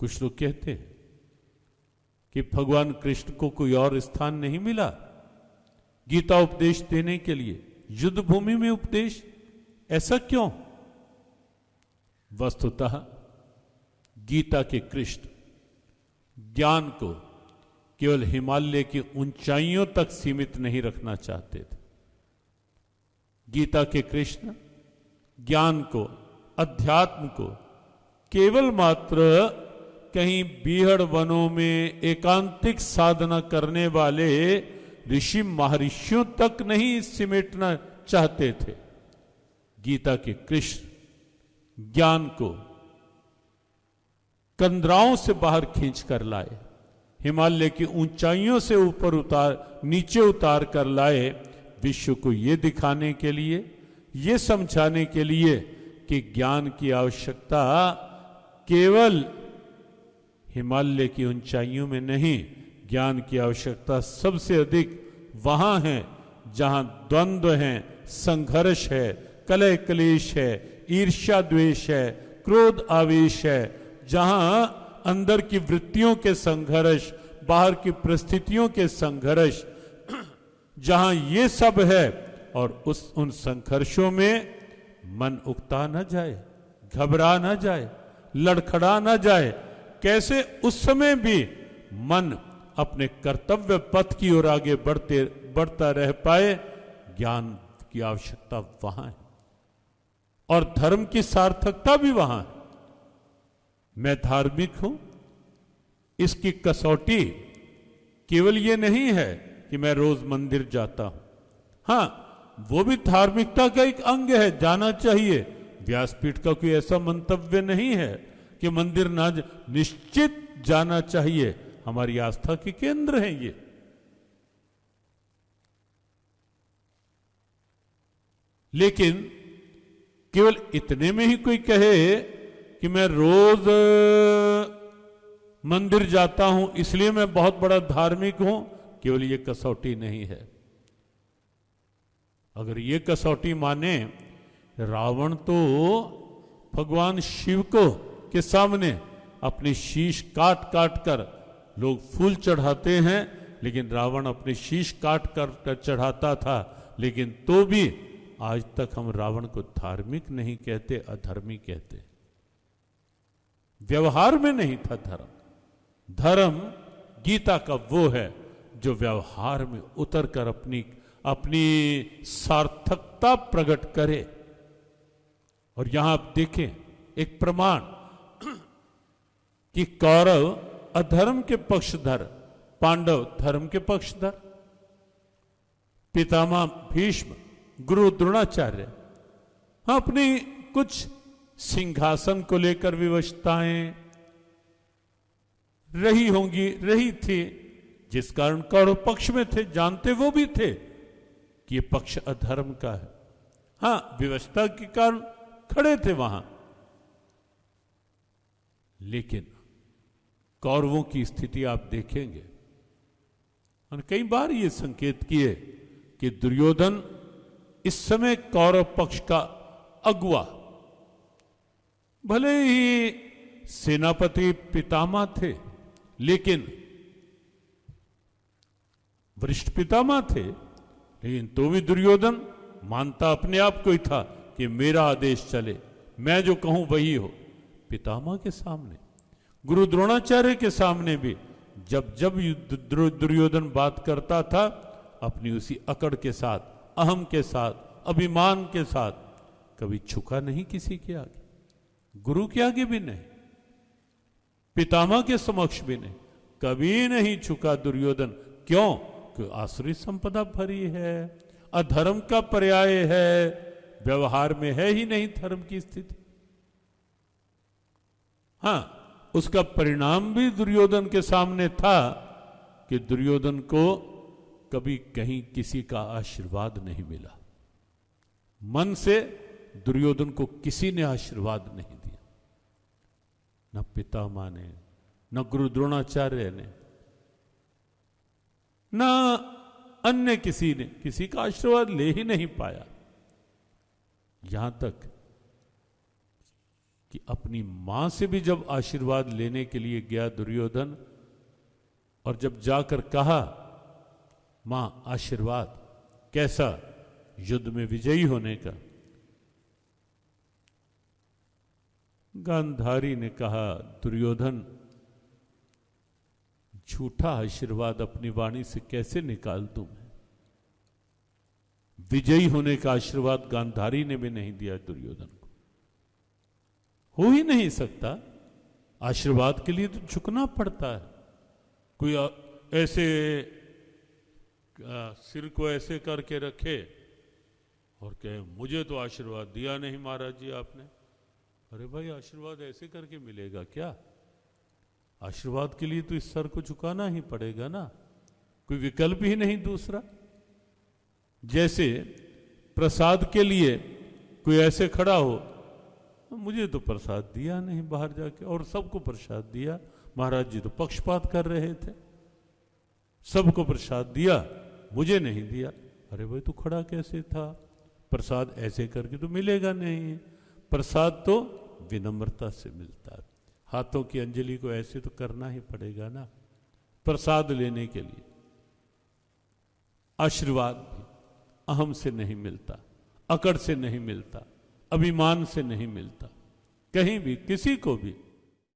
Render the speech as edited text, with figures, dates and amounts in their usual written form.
कुछ लोग कहते हैं कि भगवान कृष्ण को कोई और स्थान नहीं मिला गीता उपदेश देने के लिए, युद्ध भूमि में उपदेश, ऐसा क्यों? वस्तुतः गीता के कृष्ण ज्ञान को केवल हिमालय की ऊंचाइयों तक सीमित नहीं रखना चाहते थे। गीता के कृष्ण ज्ञान को, अध्यात्म को केवल मात्र कहीं बीहड़ वनों में एकांतिक साधना करने वाले ऋषि महर्षियों तक नहीं सिमटना चाहते थे। गीता के कृष्ण ज्ञान को कंदराओं से बाहर खींच कर लाए, हिमालय की ऊंचाइयों से ऊपर नीचे उतार कर लाए, विश्व को यह दिखाने के लिए, यह समझाने के लिए कि ज्ञान की आवश्यकता केवल हिमालय की ऊंचाइयों में नहीं, ज्ञान की आवश्यकता सबसे अधिक वहां है जहां द्वंद्व है, संघर्ष है, कलह क्लेश है, ईर्ष्या द्वेष है, क्रोध आवेश है, जहां अंदर की वृत्तियों के संघर्ष, बाहर की परिस्थितियों के संघर्ष, जहां ये सब है। और उन संघर्षों में मन उकता न जाए, घबरा न जाए, लड़खड़ा न जाए। कैसे उस समय भी मन अपने कर्तव्य पथ की ओर आगे बढ़ता रह पाए, ज्ञान की आवश्यकता वहां है और धर्म की सार्थकता भी वहां है। मैं धार्मिक हूं, इसकी कसौटी केवल ये नहीं है कि मैं रोज मंदिर जाता हूं। हां, वो भी धार्मिकता का एक अंग है, जाना चाहिए। व्यासपीठ का कोई ऐसा मंतव्य नहीं है कि मंदिर ना, निश्चित जाना चाहिए, हमारी आस्था के केंद्र हैं ये। लेकिन केवल इतने में ही कोई कहे कि मैं रोज मंदिर जाता हूं इसलिए मैं बहुत बड़ा धार्मिक हूं, केवल ये कसौटी नहीं है। अगर ये कसौटी माने, रावण तो भगवान शिव को के सामने अपनी शीश काट काट कर लोग फूल चढ़ाते हैं, लेकिन रावण अपनी शीश काट कर चढ़ाता था, लेकिन तो भी आज तक हम रावण को धार्मिक नहीं कहते, अधर्मी कहते। व्यवहार में नहीं था धर्म। धर्म गीता का वो है जो व्यवहार में उतरकर अपनी सार्थकता प्रकट करे। और यहां आप देखें एक प्रमाण कि कौरव अधर्म के पक्षधर, पांडव धर्म के पक्षधर। पितामह भीष्म, गुरु द्रोणाचार्य, अपनी कुछ सिंहासन को लेकर विवशताएं रही होंगी, रही थी, जिस कारण कौरव पक्ष में थे, जानते वो भी थे कि ये पक्ष अधर्म का है। हां, विवशता के कारण खड़े थे वहां। लेकिन कौरवों की स्थिति आप देखेंगे, और कई बार ये संकेत किए कि दुर्योधन इस समय कौरव पक्ष का अगुआ, भले ही सेनापति पितामह थे, लेकिन वरिष्ठ पितामह थे, लेकिन तो भी दुर्योधन मानता अपने आप को ही था कि मेरा आदेश चले, मैं जो कहूं वही हो। पितामह के सामने, गुरु द्रोणाचार्य के सामने भी जब जब दुर्योधन बात करता था, अपनी उसी अकड़ के साथ, अहम के साथ, अभिमान के साथ, कभी झुका नहीं किसी के आगे, गुरु के आगे भी नहीं, पितामह के समक्ष भी नहीं, कभी नहीं झुका दुर्योधन। क्यों? क्योंकि आसुरी संपदा भरी है, अधर्म का पर्याय है, व्यवहार में है ही नहीं धर्म की स्थिति। हां, उसका परिणाम भी दुर्योधन के सामने था कि दुर्योधन को कभी कहीं किसी का आशीर्वाद नहीं मिला। मन से दुर्योधन को किसी ने आशीर्वाद नहीं दिया, न पितामह ने, न गुरु द्रोणाचार्य ने, न अन्य किसी ने किसी का आशीर्वाद ले ही नहीं पाया। यहां तक कि अपनी मां से भी जब आशीर्वाद लेने के लिए गया दुर्योधन, और जब जाकर कहा मां आशीर्वाद कैसा, युद्ध में विजयी होने का, गांधारी ने कहा दुर्योधन झूठा आशीर्वाद अपनी वाणी से कैसे निकाल दूं मैं। विजयी होने का आशीर्वाद गांधारी ने भी नहीं दिया दुर्योधन को, हो ही नहीं सकता। आशीर्वाद के लिए तो झुकना पड़ता है। कोई ऐसे सिर को ऐसे करके रखे और कहे मुझे तो आशीर्वाद दिया नहीं महाराज जी आपने। अरे भाई आशीर्वाद ऐसे करके मिलेगा क्या? आशीर्वाद के लिए तो इस सर को झुकाना ही पड़ेगा ना, कोई विकल्प ही नहीं दूसरा। जैसे प्रसाद के लिए कोई ऐसे खड़ा हो, मुझे तो प्रसाद दिया नहीं बाहर जाके, और सबको प्रसाद दिया, महाराज जी तो पक्षपात कर रहे थे, सबको प्रसाद दिया मुझे नहीं दिया। अरे भाई तू खड़ा कैसे था? प्रसाद ऐसे करके तो मिलेगा नहीं, प्रसाद तो विनम्रता से मिलता है। हाथों की अंजलि को ऐसे तो करना ही पड़ेगा ना प्रसाद लेने के लिए। आशीर्वाद भी अहम से नहीं मिलता, अकड़ से नहीं मिलता, अभिमान से नहीं मिलता, कहीं भी किसी को भी